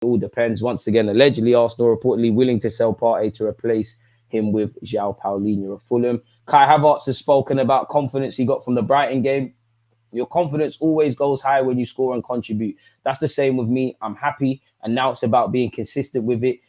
It all depends. Once again, allegedly, Arsenal reportedly willing to sell Partey to replace him with João Paulinho of Fulham. Kai Havertz has spoken about confidence he got from the Brighton game. Your confidence always goes high when you score and contribute. That's the same with me. I'm happy. And now it's about being consistent with it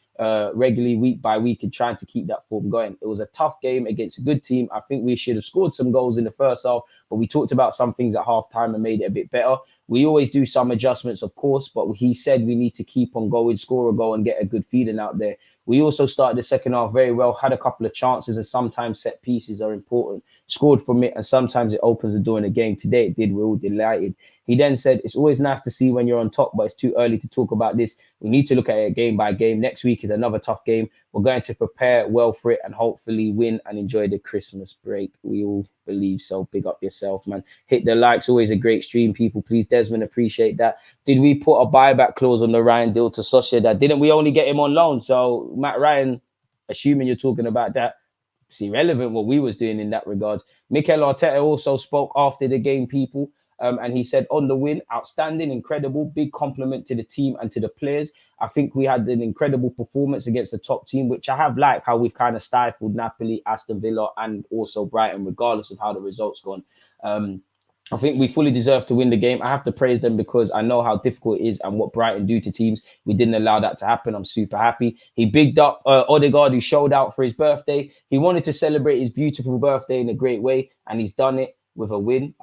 regularly, week by week, and trying to keep that form going. It was a tough game against a good team. I think we should have scored some goals in the first half, but we talked about some things at halftime and made it a bit better. We always do some adjustments, of course, but he said we need to keep on going, score a goal, and get a good feeding out there. We also started the second half very well, had a couple of chances, and sometimes set pieces are important. Scored from it, and sometimes it opens the door in the game. Today it did. We're all delighted. He then said, it's always nice to see when you're on top, but it's too early to talk about this. We need to look at it game by game. Next week is another tough game. We're going to prepare well for it and hopefully win and enjoy the Christmas break. We all believe so. Big up yourself, man. Hit the likes. Always a great stream, people. Please, Desmond, appreciate that. Did we put a buyback clause on the Ryan deal to Sociedad? Didn't we only get him on loan? So, Matt Ryan, assuming you're talking about that, it's irrelevant what we was doing in that regards. Mikel Arteta also spoke after the game, people. And he said on the win, outstanding, incredible, big compliment to the team and to the players. I think we had an incredible performance against the top team, which I have liked how we've kind of stifled Napoli, Aston Villa, and also Brighton, regardless of how the results gone. I think we fully deserve to win the game. I have to praise them because I know how difficult it is and what Brighton do to teams. We didn't allow that to happen. I'm super happy. He bigged up Odegaard, who showed out for his birthday. He wanted to celebrate his beautiful birthday in a great way, and he's done it with a win.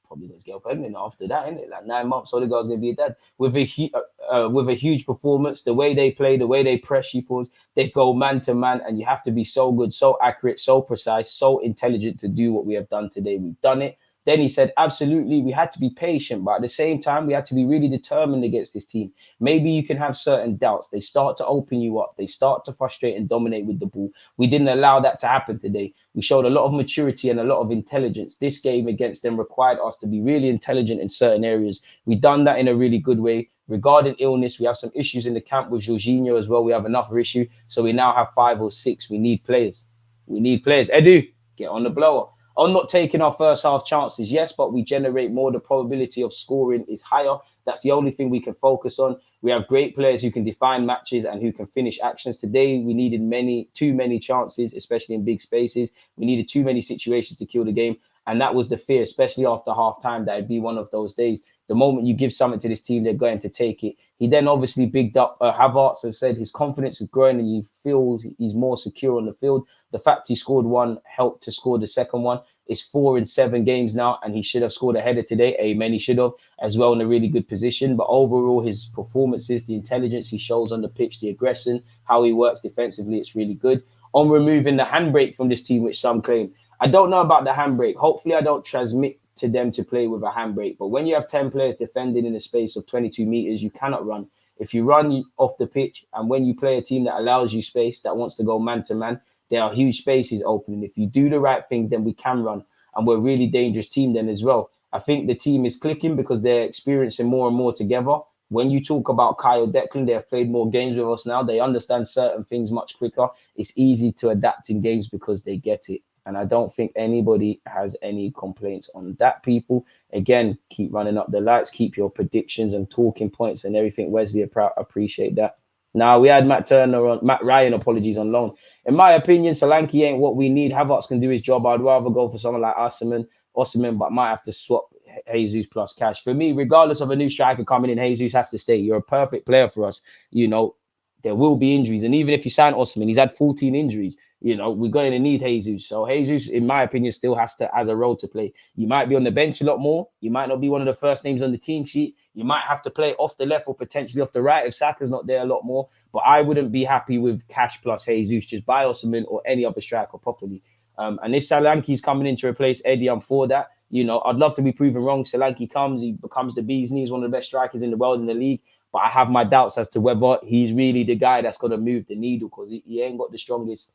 Probably going to get pregnant after that, isn't it? Like 9 months, Odegaard's going to be a dad. With a huge performance, the way they play, the way they press sheeples, they go man to man, and you have to be so good, so accurate, so precise, so intelligent to do what we have done today. We've done it. Then he said, absolutely, we had to be patient, but at the same time, we had to be really determined against this team. Maybe you can have certain doubts. They start to open you up. They start to frustrate and dominate with the ball. We didn't allow that to happen today. We showed a lot of maturity and a lot of intelligence. This game against them required us to be really intelligent in certain areas. We've done that in a really good way. Regarding illness, we have some issues in the camp with Jorginho as well. We have another issue. So we now have 5 or 6. We need players. We need players. Edu, get on the blower. On not taking our first half chances, yes, but we generate more. The probability of scoring is higher. That's the only thing we can focus on. We have great players who can define matches and who can finish actions. Today, we needed too many chances, especially in big spaces. We needed too many situations to kill the game. And that was the fear, especially after half time, that it'd be one of those days. The moment you give something to this team, they're going to take it. He then obviously bigged up Havertz and said his confidence is growing and he feels he's more secure on the field. The fact he scored one helped to score the second one. It's 4 in 7 games now, and he should have scored a header today. Amen, he should have, as well, in a really good position. But overall, his performances, the intelligence he shows on the pitch, the aggression, how he works defensively, it's really good. On removing the handbrake from this team, which some claim, I don't know about the handbrake. Hopefully, I don't transmit to them to play with a handbrake. But when you have 10 players defending in a space of 22 meters, you cannot run. If you run off the pitch, and when you play a team that allows you space, that wants to go man to man, there are huge spaces opening. If you do the right things, then we can run. And we're a really dangerous team then as well. I think the team is clicking because they're experiencing more and more together. When you talk about Kyle Declan, they have played more games with us now. They understand certain things much quicker. It's easy to adapt in games because they get it. And I don't think anybody has any complaints on that, people. Again, keep running up the lights, keep your predictions and talking points and everything. Wesley, appreciate that. Now, we had Matt Ryan, apologies, on loan. In my opinion, Solanke ain't what we need. Havertz can do his job. I'd rather go for someone like Osimhen, but might have to swap Jesus plus cash. For me, regardless of a new striker coming in, Jesus has to stay. You're a perfect player for us. You know, there will be injuries. And even if you sign Osimhen, he's had 14 injuries. You know, we're going to need Jesus. So Jesus, in my opinion, still has a role to play. You might be on the bench a lot more. You might not be one of the first names on the team sheet. You might have to play off the left or potentially off the right if Saka's not there a lot more. But I wouldn't be happy with cash plus Jesus. Just buy Osimhen or any other striker properly. And if Solanke's coming in to replace Eddie, I'm for that. You know, I'd love to be proven wrong. Solanke comes, he becomes the bee's knees, one of the best strikers in the world in the league. But I have my doubts as to whether he's really the guy that's going to move the needle because he ain't got the strongest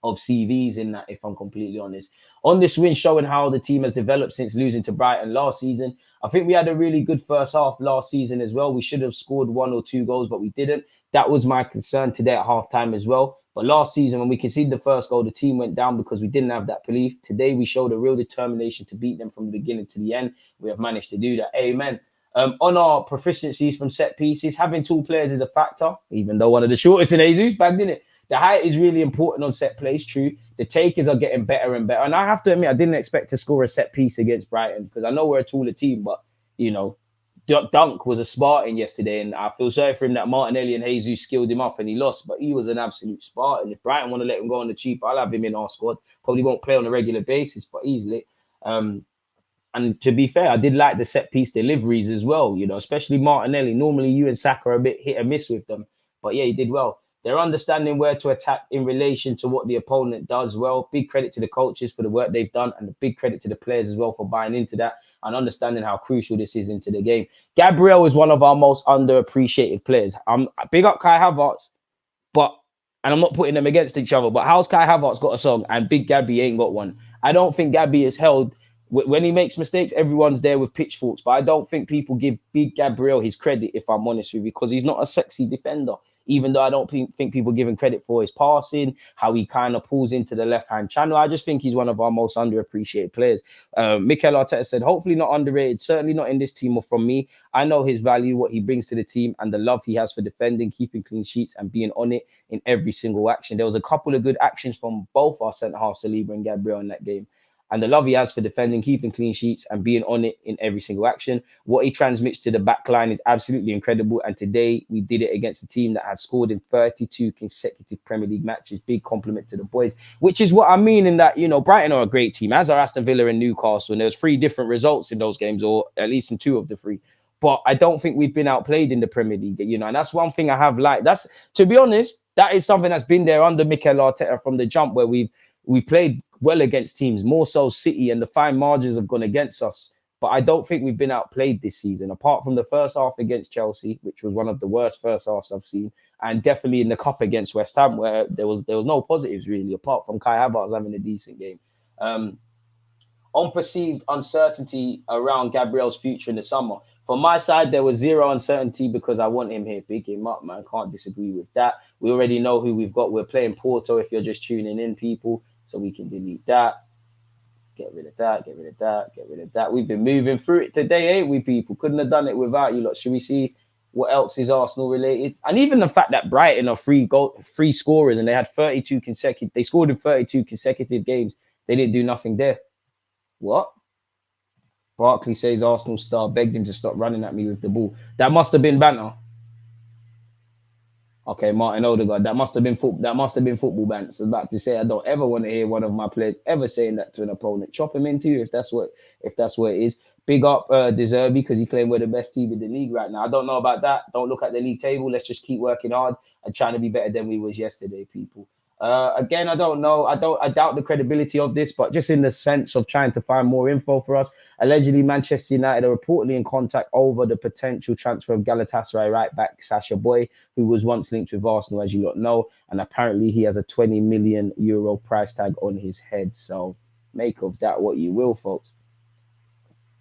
of CVs in that, if I'm completely honest. On this win, showing how the team has developed since losing to Brighton last season. I think we had a really good first half last season as well. We should have scored 1 or 2 goals, but we didn't. That was my concern today at halftime as well. But last season, when we conceded the first goal, the team went down because we didn't have that belief. Today, we showed a real determination to beat them from the beginning to the end. We have managed to do that. Amen. On our proficiencies from set pieces, having two players is a factor, even though one of the shortest in Jesus bagged in it. The height is really important on set plays, true. The takers are getting better and better. And I have to admit, I didn't expect to score a set piece against Brighton because I know we're a taller team, but, you know, Dunk was a Spartan yesterday, and I feel sorry for him that Martinelli and Jesus skilled him up and he lost, but he was an absolute Spartan. If Brighton want to let him go on the cheap, I'll have him in our squad. Probably won't play on a regular basis, but easily. And to be fair, I did like the set piece deliveries as well, you know, especially Martinelli. Normally, you and Saka are a bit hit and miss with them, but yeah, he did well. They're understanding where to attack in relation to what the opponent does well. Big credit to the coaches for the work they've done, and a big credit to the players as well for buying into that and understanding how crucial this is into the game. Gabriel is one of our most underappreciated players. I'm big up Kai Havertz, but and I'm not putting them against each other, but how's Kai Havertz got a song and Big Gabby ain't got one? I don't think Gabby is held. When he makes mistakes, everyone's there with pitchforks, but I don't think people give Big Gabriel his credit, if I'm honest with you, because he's not a sexy defender. Even though I don't think people give him credit for his passing, how he kind of pulls into the left-hand channel. I just think he's one of our most underappreciated players. Mikel Arteta said, hopefully not underrated, certainly not in this team or from me. I know his value, what he brings to the team, and the love he has for defending, keeping clean sheets, and being on it in every single action. There was a couple of good actions from both our centre-half, Saliba and Gabriel, in that game. And the love he has for defending, keeping clean sheets, and being on it in every single action. What he transmits to the back line is absolutely incredible. And today we did it against a team that had scored in 32 consecutive Premier League matches. Big compliment to the boys, which is what I mean in that, you know, Brighton are a great team, as are Aston Villa and Newcastle. And there was 3 different results in those games, or at least in 2 of the 3. But I don't think we've been outplayed in the Premier League, you know, and that's one thing I have liked. That's, to be honest, that is something that's been there under Mikel Arteta from the jump, where we've played well against teams, more so City, and the fine margins have gone against us. But I don't think we've been outplayed this season, apart from the first half against Chelsea, which was one of the worst first halves I've seen, and definitely in the cup against West Ham, where there was no positives really, apart from Kai Havertz having a decent game. On perceived uncertainty around Gabriel's future in the summer. From my side, there was zero uncertainty because I want him here. Big him up, man. Can't disagree with that. We already know who we've got. We're playing Porto if you're just tuning in, people. So we can delete that. Get rid of that, get rid of that, get rid of that. We've been moving through it today, ain't we, people? Couldn't have done it without you lot. Should we see what else is Arsenal related? And even the fact that Brighton are free scorers and they had 32 consecutive, they scored in 32 consecutive games. They didn't do nothing there. What? Barkley says Arsenal star begged him to stop running at me with the ball. That must have been banter. Okay, Martin Odegaard. That must have been football banter. I was about to say I don't ever want to hear one of my players ever saying that to an opponent. Chop him into you if that's what it is. Big up Deserby because he claimed we're the best team in the league right now. I don't know about that. Don't look at the league table. Let's just keep working hard and trying to be better than we was yesterday, people. Again, I don't know. I doubt the credibility of this, but just in the sense of trying to find more info for us. Allegedly, Manchester United are reportedly in contact over the potential transfer of Galatasaray right back Sacha Boy, who was once linked with Arsenal, as you lot know, and apparently he has a 20 million euro price tag on his head. So make of that what you will, folks.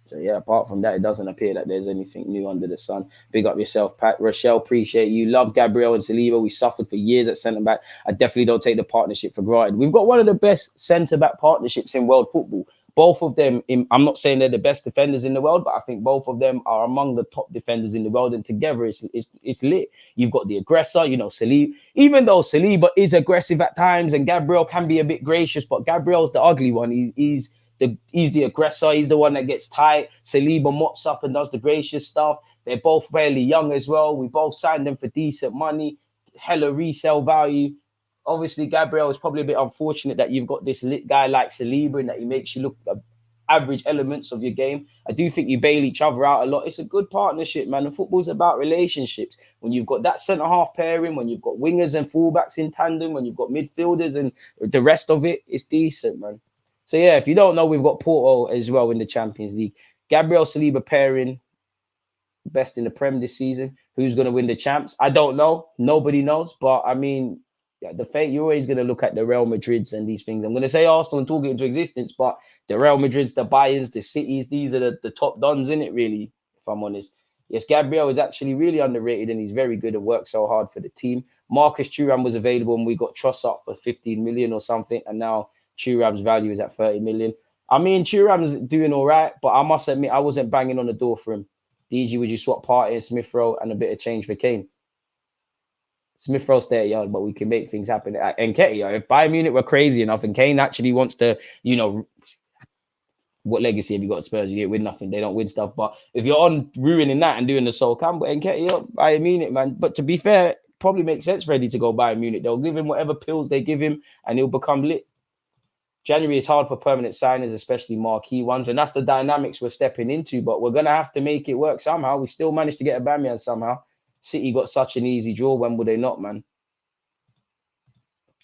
So yeah, apart from that, it doesn't appear that there's anything new under the sun. Big up yourself, Pat. Rochelle, appreciate you. Love Gabriel and Saliba. We suffered for years at centre-back. I definitely don't take the partnership for granted. We've got one of the best centre-back partnerships in world football. Both of them, I'm not saying they're the best defenders in the world, but I think both of them are among the top defenders in the world. And together, it's lit. You've got the aggressor, you know, Saliba. Even though Saliba is aggressive at times and Gabriel can be a bit gracious, but Gabriel's the ugly one. He's the aggressor. He's the one that gets tight. Saliba mops up and does the gracious stuff. They're both fairly young as well. We both signed them for decent money, hella resale value. Obviously, Gabriel is probably a bit unfortunate that you've got this lit guy like Saliba and that he makes you look average elements of your game. I do think you bail each other out a lot. It's a good partnership, man. And football's about relationships. When you've got that centre-half pairing, when you've got wingers and fullbacks in tandem, when you've got midfielders and the rest of it, it's decent, man. So, yeah, if you don't know, we've got Porto as well in the Champions League. Gabriel Saliba pairing, best in the Prem this season. Who's going to win the champs? I don't know. Nobody knows. But, I mean, yeah, the fate, you're always going to look at the Real Madrids and these things. I'm going to say Arsenal and talk it into existence, but the Real Madrids, the Bayerns, the Cities, these are the top dons in it, really, if I'm honest. Yes, Gabriel is actually really underrated and he's very good and works so hard for the team. Marcus Thuram was available and we got Trossard for 15 million or something. And now Thuram's value is at 30 million. I mean, Thuram's doing all right, but I must admit, I wasn't banging on the door for him. DG, would you swap Partey and Smith Rowe and a bit of change for Kane? Smith Rowe stay at Yard, but we can make things happen. And Nketiah, if Bayern Munich were crazy enough and Kane actually wants to, what legacy have you got at Spurs? You get win nothing. They don't win stuff. But if you're on ruining that and doing the Sol Campbell and Nketiah, Bayern Munich, man. But to be fair, probably makes sense for Eddie to go Bayern Munich. They'll give him whatever pills they give him and he'll become lit. January is hard for permanent signings, especially marquee ones. And that's the dynamics we're stepping into. But we're going to have to make it work somehow. We still managed to get a Aubameyang somehow. City got such an easy draw. When would they not, man?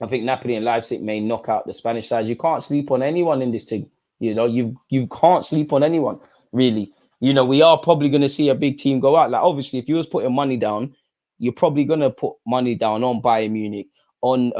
I think Napoli and Leipzig may knock out the Spanish side. You can't sleep on anyone in this team. You can't sleep on anyone, really. We are probably going to see a big team go out. Like, obviously, if you was putting money down, you're probably going to put money down on Bayern Munich, on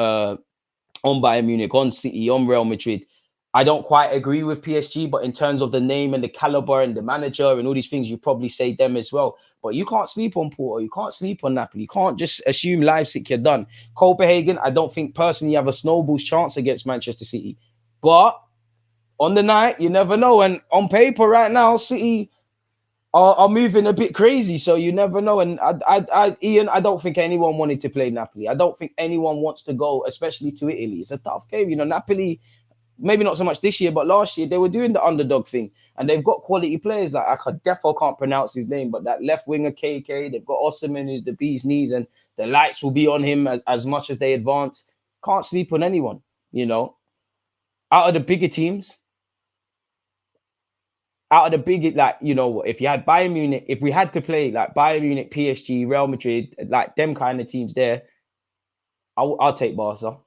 Bayern Munich, on City, on Real Madrid. I don't quite agree with PSG, but in terms of the name and the caliber and the manager and all these things, you probably say them as well. But you can't sleep on Porto. You can't sleep on Napoli. You can't just assume Leipzig, you're done. Copenhagen, I don't think personally have a snowball's chance against Manchester City. But on the night, you never know. And on paper right now, City are moving a bit crazy. So you never know. And Ian, I don't think anyone wanted to play Napoli. I don't think anyone wants to go, especially to Italy. It's a tough game. Napoli, maybe not so much this year, but last year they were doing the underdog thing. And they've got quality players. Like, I defo can't pronounce his name, but that left winger KK, they've got Osimhen, who's the bee's knees, and the lights will be on him as much as they advance. Can't sleep on anyone, Out of the bigger teams, if you had Bayern Munich, if we had to play like Bayern Munich, PSG, Real Madrid, like them kind of teams there, I'll take Barca.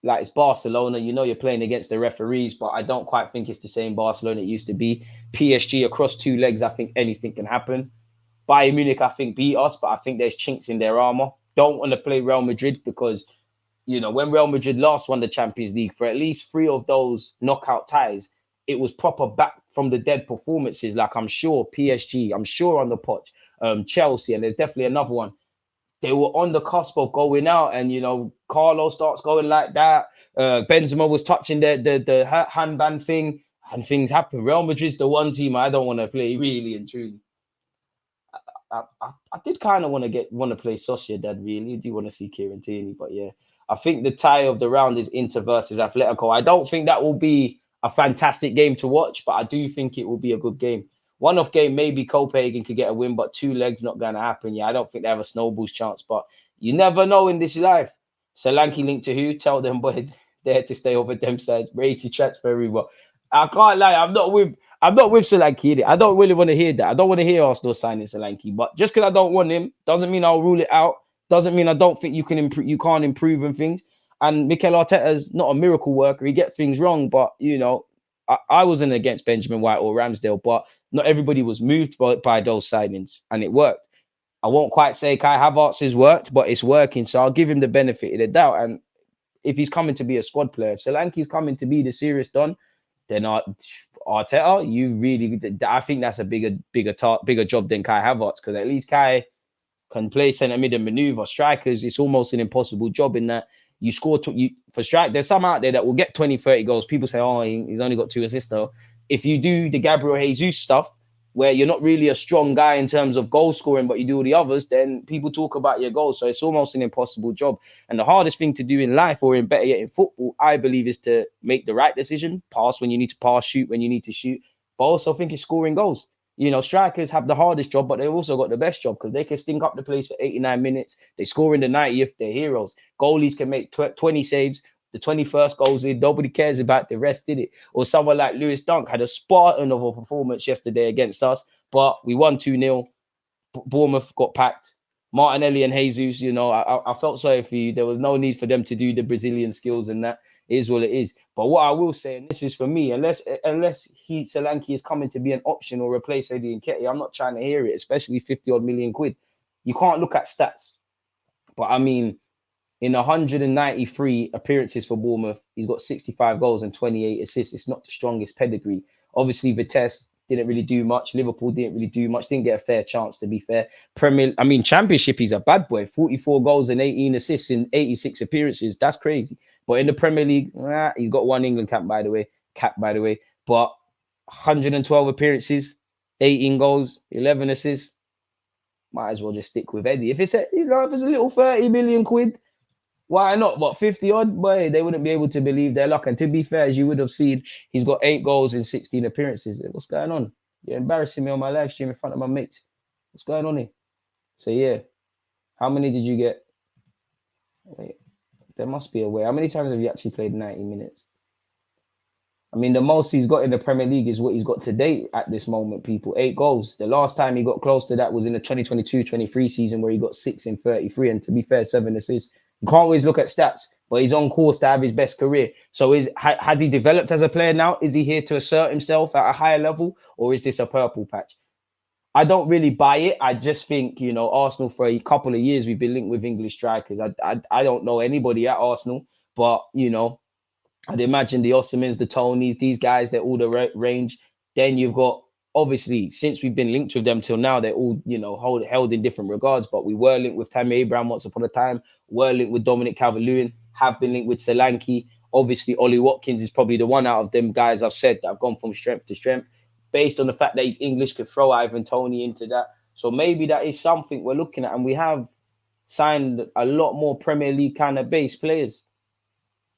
Like, it's Barcelona, you're playing against the referees, but I don't quite think it's the same Barcelona it used to be. PSG across two legs, I think anything can happen. Bayern Munich, I think, beat us, but I think there's chinks in their armor. Don't want to play Real Madrid because, when Real Madrid last won the Champions League, for at least 3 of those knockout ties, it was proper back from the dead performances. Like, I'm sure PSG, I'm sure on the potch, Chelsea, and there's definitely another one. They were on the cusp of going out, and Carlo starts going like that. Benzema was touching the handband thing, and things happen. Real Madrid's the one team I don't want to play, really and truly. I did kind of want to play Sociedad, really. I do want to see Kieran Tierney, but yeah, I think the tie of the round is Inter versus Atletico. I don't think that will be a fantastic game to watch, but I do think it will be a good game. One-off game, maybe Copenhagen could get a win, but 2 legs not going to happen. Yeah, I don't think they have a snowball's chance, but you never know in this life. Solanke linked to who? Tell them, boy, they had to stay over them sides. Racy transfer very well. I can't lie, I'm not with Solanke. I don't really want to hear that. I don't want to hear Arsenal signing Solanke, but just because I don't want him doesn't mean I'll rule it out. Doesn't mean I don't think you can't improve in things. And Mikel Arteta's not a miracle worker. He gets things wrong, but I wasn't against Benjamin White or Ramsdale, but not everybody was moved by those signings, and it worked. I won't quite say Kai Havertz has worked, but it's working, so I'll give him the benefit of the doubt. And if he's coming to be a squad player, if Solanke's coming to be the serious Don, then Arteta, I think that's a bigger job than Kai Havertz, because at least Kai can play centre mid and maneuver. Strikers, it's almost an impossible job in that you score for strike. There's some out there that will get 20, 30 goals. People say, oh, he's only got 2 assists though. If you do the Gabriel Jesus stuff, where you're not really a strong guy in terms of goal scoring, but you do all the others, then people talk about your goals. So it's almost an impossible job. And the hardest thing to do in life, or in better yet in football, I believe, is to make the right decision. Pass when you need to pass, shoot when you need to shoot. But also think it's scoring goals. Strikers have the hardest job, but they've also got the best job because they can stink up the place for 89 minutes. They score in the 90th. They're heroes. Goalies can make 20 saves. The 21st goes in. Nobody cares about the rest, did it? Or someone like Lewis Dunk had a Spartan of a performance yesterday against us, but we won 2-0. Bournemouth got packed. Martinelli and Jesus, I felt sorry for you. There was no need for them to do the Brazilian skills, and that is what it is. But what I will say, and this is for me, unless Solanke is coming to be an option or replace Eddie Nketiah, I'm not trying to hear it, especially 50-odd million quid. You can't look at stats. But I mean, in 193 appearances for Bournemouth, he's got 65 goals and 28 assists. It's not the strongest pedigree. Obviously, Vitesse didn't really do much. Liverpool didn't really do much. Didn't get a fair chance, to be fair. Championship, he's a bad boy. 44 goals and 18 assists in 86 appearances. That's crazy. But in the Premier League, he's got 1 England cap, by the way. But 112 appearances, 18 goals, 11 assists. Might as well just stick with Eddie. If it's a little 30 million quid, why not? What, 50 odd? Boy, they wouldn't be able to believe their luck. And to be fair, as you would have seen, he's got 8 goals in 16 appearances. What's going on? You're embarrassing me on my live stream in front of my mates. What's going on here? So yeah, how many did you get? Wait, there must be a way. How many times have you actually played 90 minutes? I mean, the most he's got in the Premier League is what he's got to date at this moment, people. 8 goals. The last time he got close to that was in the 2022-23 season where he got 6 in 33. And to be fair, 7 assists. You can't always look at stats, but he's on course to have his best career. So has he developed as a player now? Is he here to assert himself at a higher level? Or is this a purple patch? I don't really buy it. I just think, Arsenal for a couple of years, we've been linked with English strikers. I don't know anybody at Arsenal, but, I'd imagine the Osmans, the Tonys, these guys, they're all the range. Then you've got, obviously, since we've been linked with them till now, they're all, held in different regards. But we were linked with Tammy Abraham once upon a time, were linked with Dominic Calvert-Lewin, have been linked with Solanke. Obviously, Ollie Watkins is probably the one out of them guys I've said that have gone from strength to strength, based on the fact that he's English, could throw Ivan Toney into that. So maybe that is something we're looking at. And we have signed a lot more Premier League kind of base players.